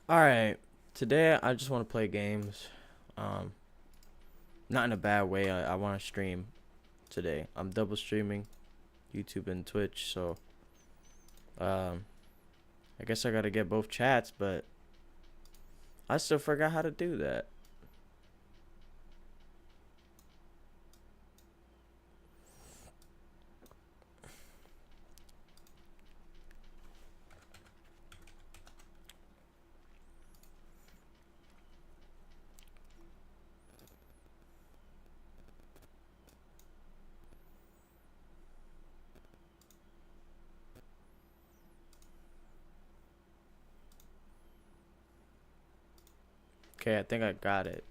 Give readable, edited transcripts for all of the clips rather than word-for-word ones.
Alright, today I just want to play games. Um, Not in a bad way. I want to stream today. I'm double streaming YouTube and Twitch, so um, I guess I gotta get both chats, but I still forgot how to do that. Okay, I think I got it.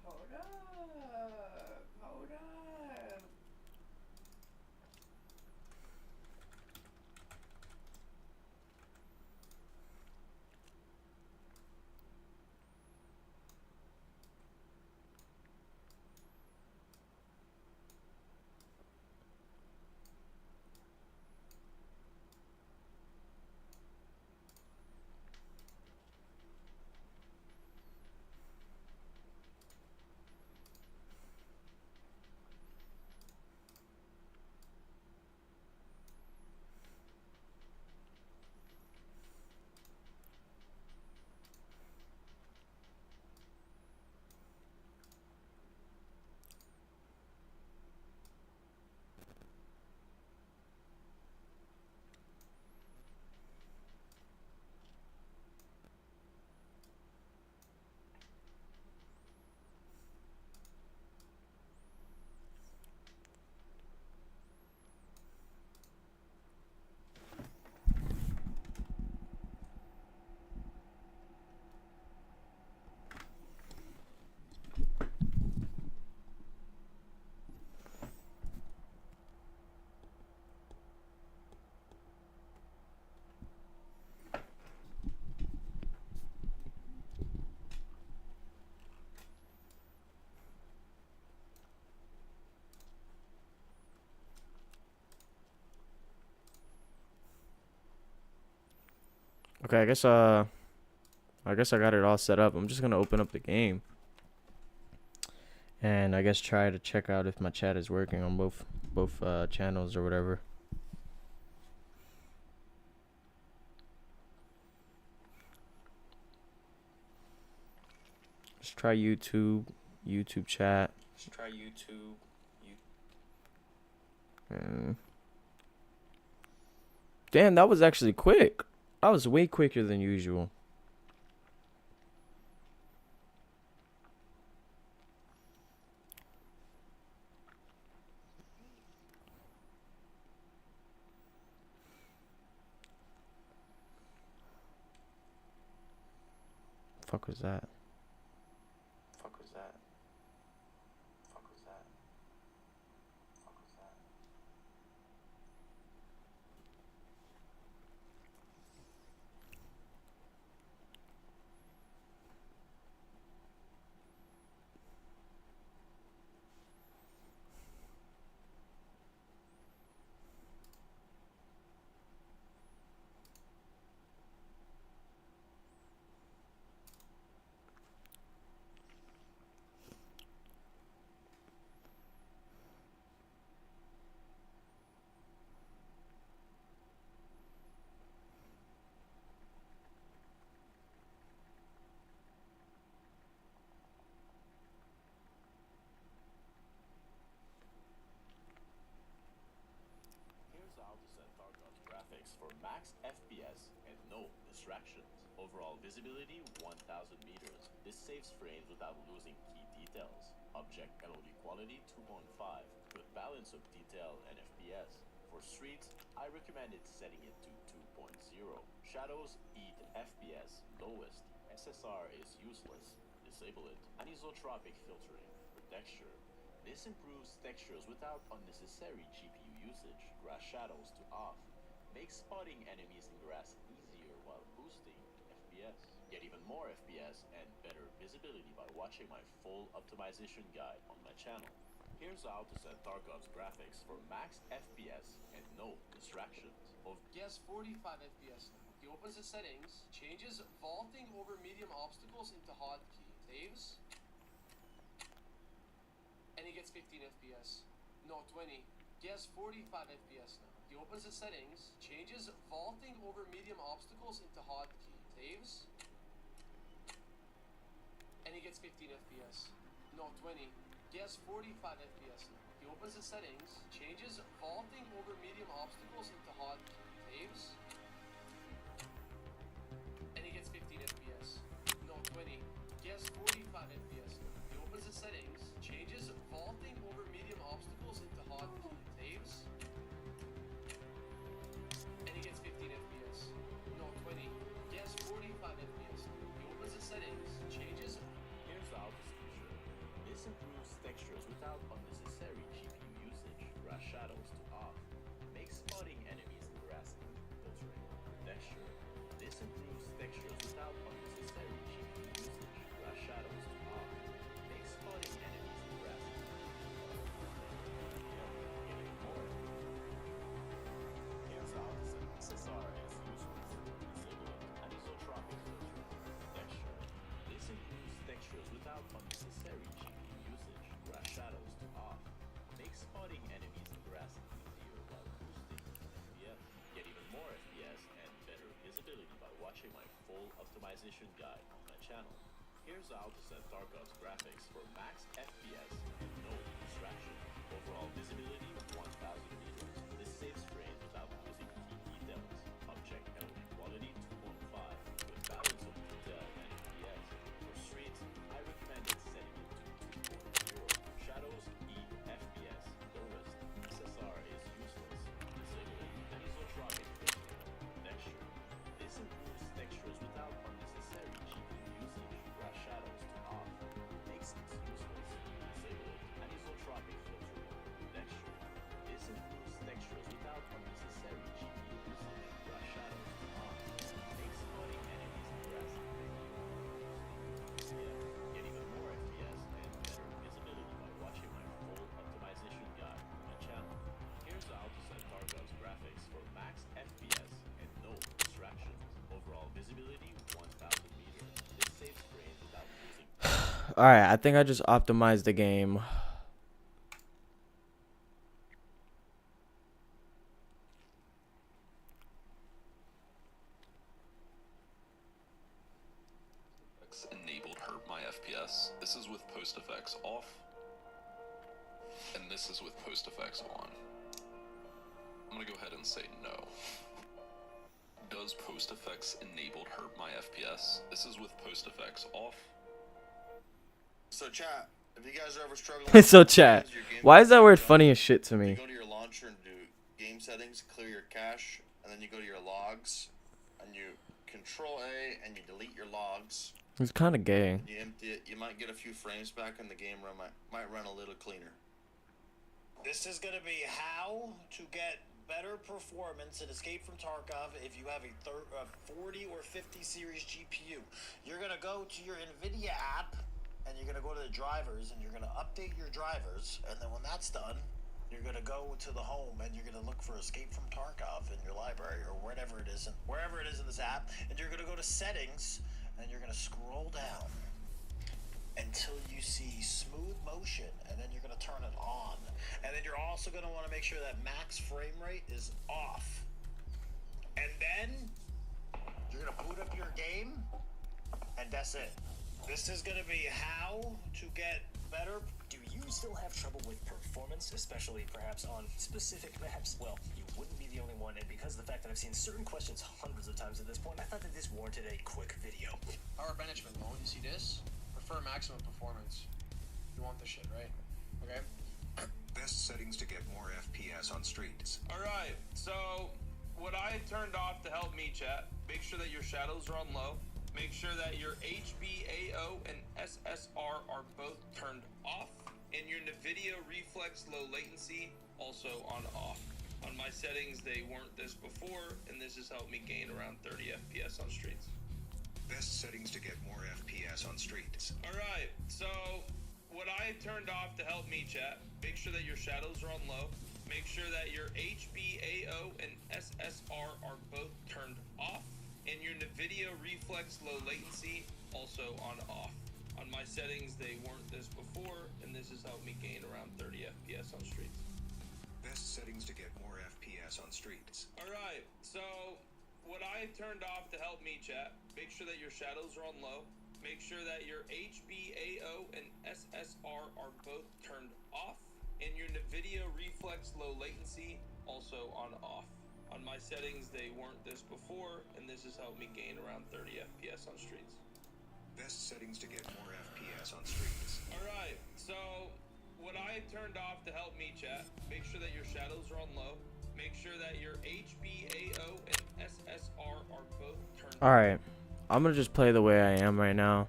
Hold up. Hold up. Okay, I guess I got it all set up. I'm just gonna open up the game and I guess try to check out if my chat is working on both channels or whatever. Let's try YouTube chat. Let's try YouTube. And damn, that was actually quick. That was way quicker than usual. Fuck was that? Fuck was that? Fuck was that? Fuck was that? Here's how to set Tarkov's graphics for max FPS and no distractions. Overall visibility 1000 meters. This saves frames without losing key details. Object LOD quality 2.5. Good balance of detail and FPS. For streets, I recommend it setting it to 2.0. Shadows eat FPS lowest. SSR is useless. Disable it. Anisotropic filtering for texture. This improves textures without unnecessary GPU usage. Grass shadows to off. Makes spotting enemies in grass easier while boosting FPS. Get even more FPS and better visibility by watching my full optimization guide on my channel. Here's how to set Tarkov's graphics for max FPS and no distractions. Guess 45 FPS now. He opens the settings, changes vaulting over medium obstacles into hotkey, saves, and he gets 15 FPS. No, 20. Guess 45 FPS now. He opens the settings, changes vaulting over medium obstacles into hotkey, saves, and he gets 15 FPS. No, 20. Guess 45 FPS now. He opens the settings, changes vaulting over medium obstacles into hotkey, saves, and he gets 15 FPS. No, 20. Guess 45 FPS now. He opens the settings, changes vaulting over medium obstacles into hotkey, saves, and he gets 15 FPS. No, 20. Guess 45 FPS now. He opens the settings, changes. Here's how to feature. This improves textures without unnecessary GPU usage. Grass shadows to off. Makes spotting enemies in grass filtering. Texture. This improves textures without unnecessary GPU usage. Grass shadows to off. Makes spotting enemies in grass. Getting more. Here's how to set SSR as useless. Disable it. Anisotropic filtering. Texture. This improves textures without unnecessary GPU usage. Grass shadows to off. Makes spotting enemies in grass easier while boosting FPS. Get even more FPS and better visibility by watching my full optimization guide on my channel. Here's how to set Tarkov's graphics for max FPS and no distractions. Overall visibility 1000 meters. This saves frames without losing key details. Object LOD quality 2.5. With balance of detail and FPS. For streets, I recommend it setting it to 2.0. Shadows eat FPS lowest. SSR is useless. Disable it. Anisotropic filtering. Texture. This improves textures without unnecessary GPU usage. Grass shadows to off. Makes it useless. Disable it. Anisotropic filtering. Texture. This improves textures without unnecessary GPU usage. Grass shadows to off. Makes spotting enemies in grass easier. Get even more FPS and better visibility by watching my full optimization guide on my channel. Here's how to set Tarkov's graphics for max FPS and no distractions. Overall visibility 1000 meters. This saves frames without losing. Alright, I think I just optimized the game. Enabled hurt my FPS. This is with post effects off, and this is with post effects on. I'm gonna go ahead and say no. Does post effects enabled hurt my FPS? This is with post effects off. So chat, if you guys are ever struggling So chat, with your game why is that word settings, funny as shit to you me? go to your launcher and do game settings, clear your cache, and then you go to your logs, and you Control A and you delete your logs, It's kind of gay. When you empty it, you might get a few frames back, and the game might run a little cleaner. This is going to be how to get better performance in Escape from Tarkov if you have a 40 or 50 series GPU. You're going to go to your NVIDIA app, and you're going to go to the drivers, and you're going to update your drivers, and then when that's done, you're going to go to the home, and you're going to look for Escape from Tarkov in your library or wherever it is in this app, and you're going to go to Settings, and you're going to scroll down until you see smooth motion, and then you're going to turn it on. And then you're also going to want to make sure that max frame rate is off. And then you're going to boot up your game, and that's it. This is going to be how to get better. Do you still have trouble with performance, especially perhaps on specific maps? Well, you wouldn't be the only one, and because of the fact that I've seen certain questions hundreds of times at this point, I thought that this warranted a quick video. Power management mode, you see this? Prefer maximum performance. You want this shit, right? Okay. Best settings to get more FPS on streets. Alright, so what I turned off to help me, chat, make sure that your shadows are on low. Make sure that your HBAO and SSR are both turned off. And your NVIDIA reflex low latency also on off. On my settings, they weren't this before, and this has helped me gain around 30 FPS on streets. Best settings to get more FPS on streets. Alright, so what I turned off to help me, chat, make sure that your shadows are on low. Make sure that your HBAO and SSR are both turned off. And your NVIDIA reflex low latency also on off. On my settings, they weren't this before, and this has helped me gain around 30 FPS on streets. Best settings to get more FPS on streets. Alright, so what I turned off to help me, chat, make sure that your shadows are on low. Make sure that your HBAO and SSR are both turned off. And your NVIDIA reflex low latency also on off. On my settings, they weren't this before, and this has helped me gain around 30 FPS on streets. Best settings to get more FPS on streets. Alright, so what I turned off to help me, chat, make sure that your shadows are on low. Make sure that your HBAO and SSR are both turned off. Alright, I'm gonna just play the way I am right now.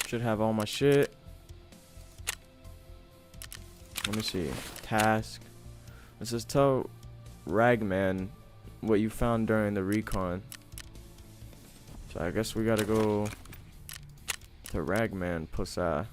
Should have all my shit. Let me see. Task. It says tell Ragman what you found during the recon. So I guess we gotta go to Ragman, pussy.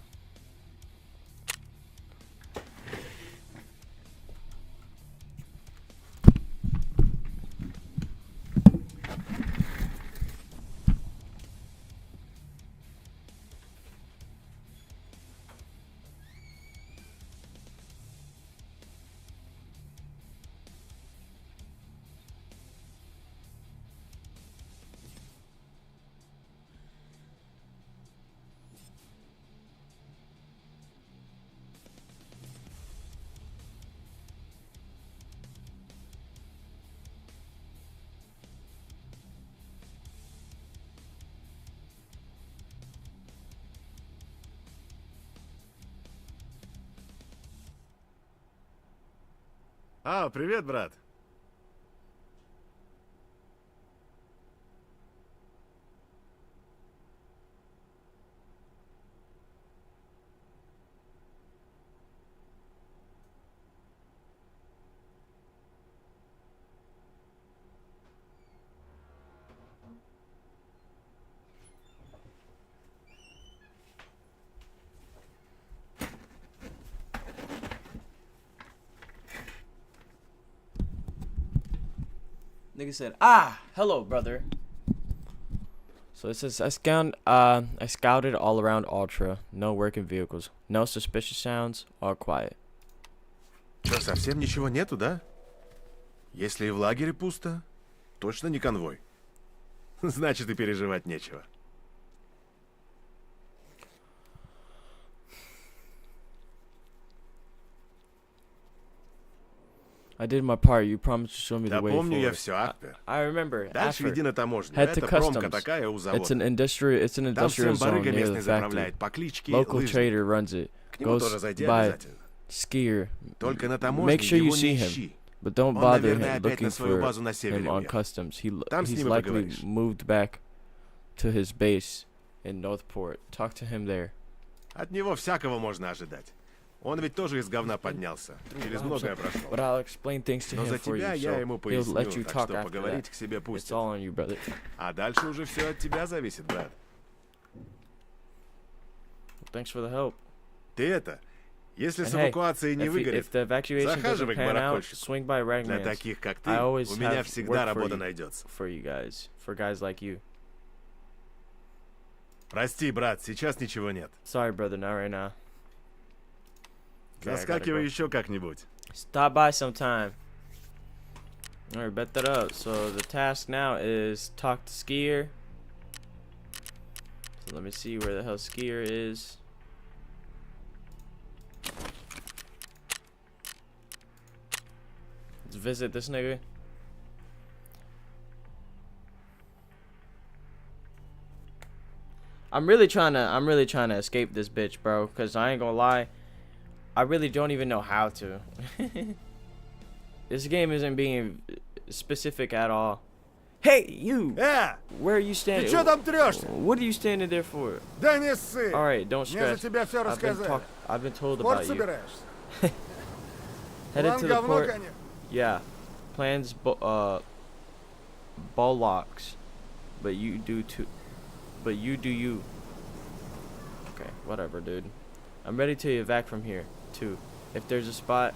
А, привет, брат. Nigga said, hello, brother. So it says, I scouted all around Ultra. No working vehicles. No suspicious sounds. All quiet. Что, совсем ничего нету, да? Если и в лагере пусто, точно не конвой. Значит, и переживать нечего. I did my part. You promised to show me Да the way помню я forward. все, Акпер. I remember. Дальше After. иди на таможню. Head to Это промка customs. такая у It's завода. an Там industrial всем zone барыга near местный the factory. заправляет по кличке Local Лыжник. trader runs it. К нему Goes тоже зайди by обязательно. skier. Только на таможне Make sure you его see не him, ищи. but don't Он, bother наверное, him опять на looking свою for базу на him севере on уехал. customs. Там с He's ним и likely поговоришь. moved back to his base in Northport. Talk to him there. От него всякого можно ожидать. Он ведь тоже из говна поднялся. Через многое прошел. But I'll explain things to Но him за for тебя you, я so ему he'll поясню, let you так talk что after поговорить that. к себе It's пустит. all on you, brother. А дальше уже все от тебя зависит, брат. Thanks for the help. Ты это, если с And hey, эвакуацией не выгорит, if the evacuation doesn't захаживай к pan out, барахольщику. swing by Для Ragman's. таких, как ты, I always у меня have всегда work for работа you. найдется. For you guys, for guys like you. Прости, брат, сейчас ничего нет. Sorry, brother, not right now. Okay, I gotta Заскакивай go. еще как-нибудь. Stop by sometime. Alright, bet that up. So the task now is talk to Skier. So let me see where the hell Skier is. Let's visit this nigga. I'm really trying to escape this bitch, bro, cuz I ain't gonna lie, I really don't even know how to. This game isn't being specific at all. Hey, you! Where are you Ты standing? чё там трёшься? What are you standing there for? Да не ссы. Alright, don't Мне за stress. тебя всё рассказали. I've been told Спорт about you. собираешься? Headed План to the говно, port. конечно. Yeah. Plans ball locks. But you do too. But you do you. Okay, whatever, dude. I'm ready to evac from here, too. If there's a spot,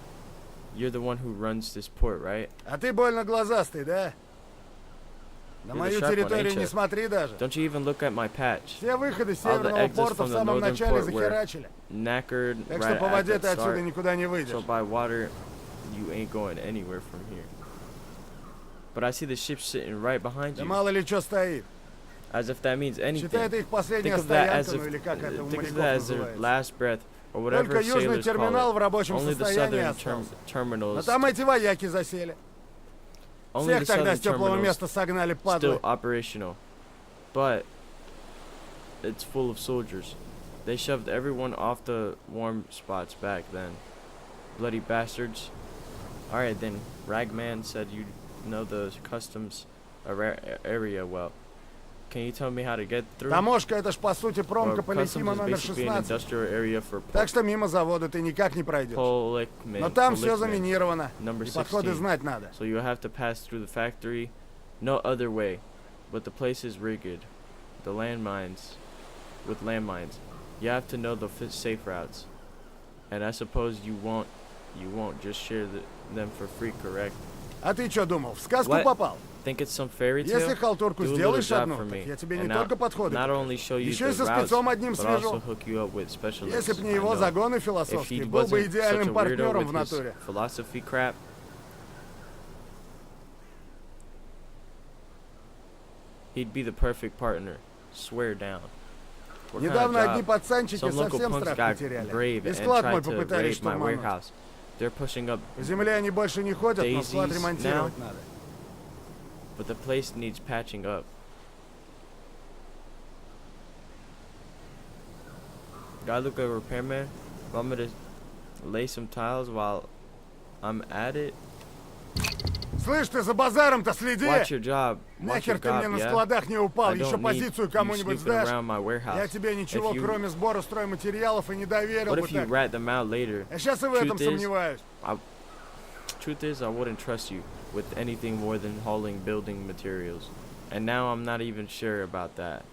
you're the one who runs this port, right? А ты больно глазастый, да? На You're the мою sharp one, территорию ain't не ya? смотри даже. Don't you even look at my patch? Все выходы All the северного exits порта from в the самом northern начале port were захерачили. knackered Так right что по at воде the ты отсюда start. никуда не So выйдешь. by water, you ain't going anywhere from here. But I see the ship sitting right behind Да you. мало ли что стоит. As if that means anything. Считай это их последняя Think of that стоянка, as ну или как это у think of моряков that as their называется. last breath, or whatever Только южный sailors терминал в call it. рабочем Only the состоянии southern остался. Но terminals, там эти вояки засели. only Всех the тогда southern с теплого terminals места согнали, still падлы. operational, but it's full of soldiers. They shoved everyone off the warm spots back then. Bloody bastards. Alright then, Ragman said you know the customs area well. Can you tell me how to get through? Таможка это ж по сути Well, промка customs Полисима is номер basically an 16. industrial area for Так что мимо завода ты никак не пройдешь. Polykman. Но там все Polykman. заминировано. Number И подходы 16. знать надо. So you'll have to pass through the factory. No other way. But the place is rigged. The landmines. With landmines. You have to know the safe routes. And I suppose you won't just share them for free, correct? А ты что думал, в сказку What? попал? Think it's some fairy tale? Если халтурку Do a little сделаешь job одну, for так me. я тебе And не not, только подходы not покажу. only show you Еще и the со routes, спецом одним but свяжу. also hook you up with specialists. Если б не I его know. загоны If философские, he был бы wasn't such a идеальным weirdo партнером в with his натуре. philosophy crap, he'd be the perfect partner. Swear down. What kind of Недавно одни job? пацанчики Some local совсем punks страх got потеряли. brave И and склад мой tried to попытались raid my штурмануть. warehouse. They're pushing up, По земле они больше не ходят, но склад Daisies ремонтировать now? надо. but the place needs patching up. Gotta look at a repairman. Want me to lay some tiles while I'm at it? Слышь, ты за базаром-то следи! Watch your job. Watch Нахер your ты мне job, на yeah? складах не упал, I еще don't need позицию you кому-нибудь snooping сдашь. around my warehouse. Я тебе ничего, If you- кроме сбора стройматериалов, и не доверил What бы if you так. rat them out later? Я сейчас и в этом Truth is, сомневаюсь. Truth is, I wouldn't trust you with anything more than hauling building materials. And now I'm not even sure about that.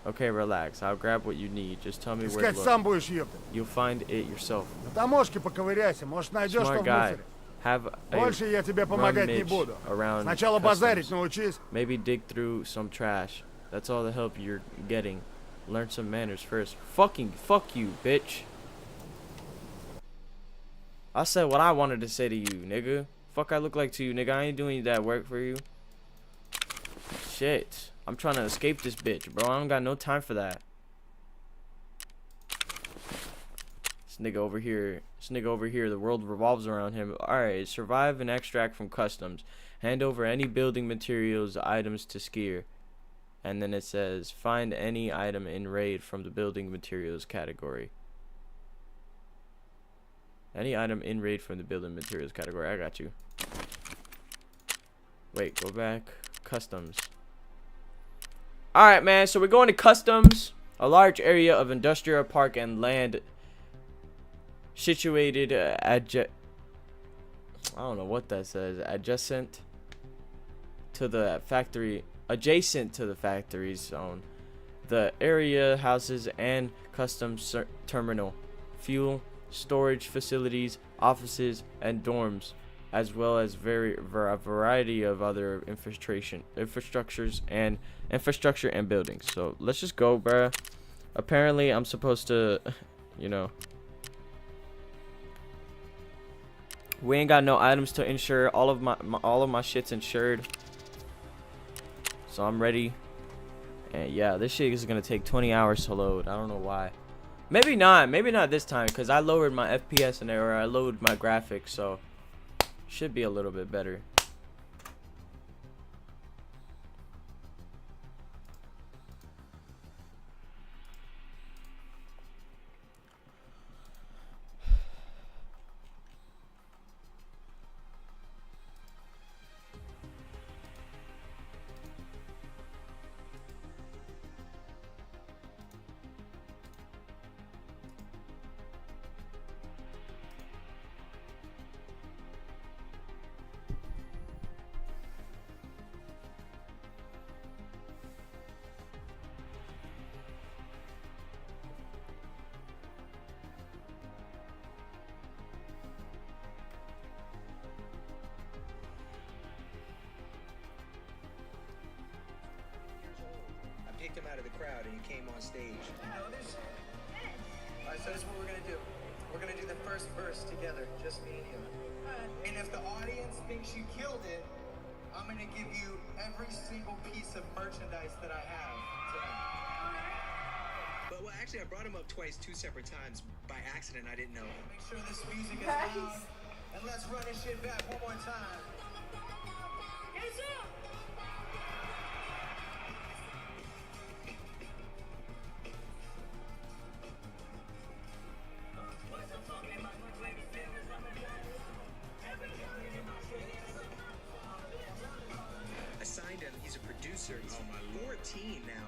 Okay, relax. I'll grab what you need. Just tell me where Искать to look. сам будешь, ёпта. You'll find it yourself. На таможке поковыряйся, может найдешь что Smart в guy. мусоре. Have a Больше я тебе помогать не rummage буду. around Сначала базарить customs. научись. Maybe dig through some trash. That's all the help you're getting. Learn some manners first. Fuck you, bitch. I said what I wanted to say to you, nigga. Fuck I look like to you, nigga. I ain't doing that work for you. Shit. I'm trying to escape this bitch, bro. I don't got no time for that. This nigga over here, the world revolves around him. Alright, survive and extract from customs. Hand over any building materials, items to skier. And then it says, find any item in raid from the building materials category. Any item in raid from the building materials category. I got you. Wait, go back. Customs. Alright, man. So we're going to customs. A large area of industrial park and land situated I don't know what that says. Adjacent to the factory zone. The area houses and customs terminal, fuel storage facilities, offices, and dorms, as well as a variety of other infrastructure and buildings. So let's just go, bruh. Apparently, I'm supposed to, you know. We ain't got no items to insure. All of my shit's insured. So I'm ready. And yeah, this shit is gonna take 20 hours to load. I don't know why. Maybe not this time, because I lowered my FPS in there, or I lowered my graphics, so should be a little bit better. Picked him out of the crowd and he came on stage. You know this? Alright, so this is what we're gonna do. We're gonna do the first verse together, just me and you. And if the audience thinks you killed it, I'm gonna give you every single piece of merchandise that I have tonight. But well, actually, I brought him up twice, 2 separate times by accident. I didn't know. Make sure this music is loud, and let's run this shit back one more time. Yes, sir. I signed him. He's a producer. He's 14 now.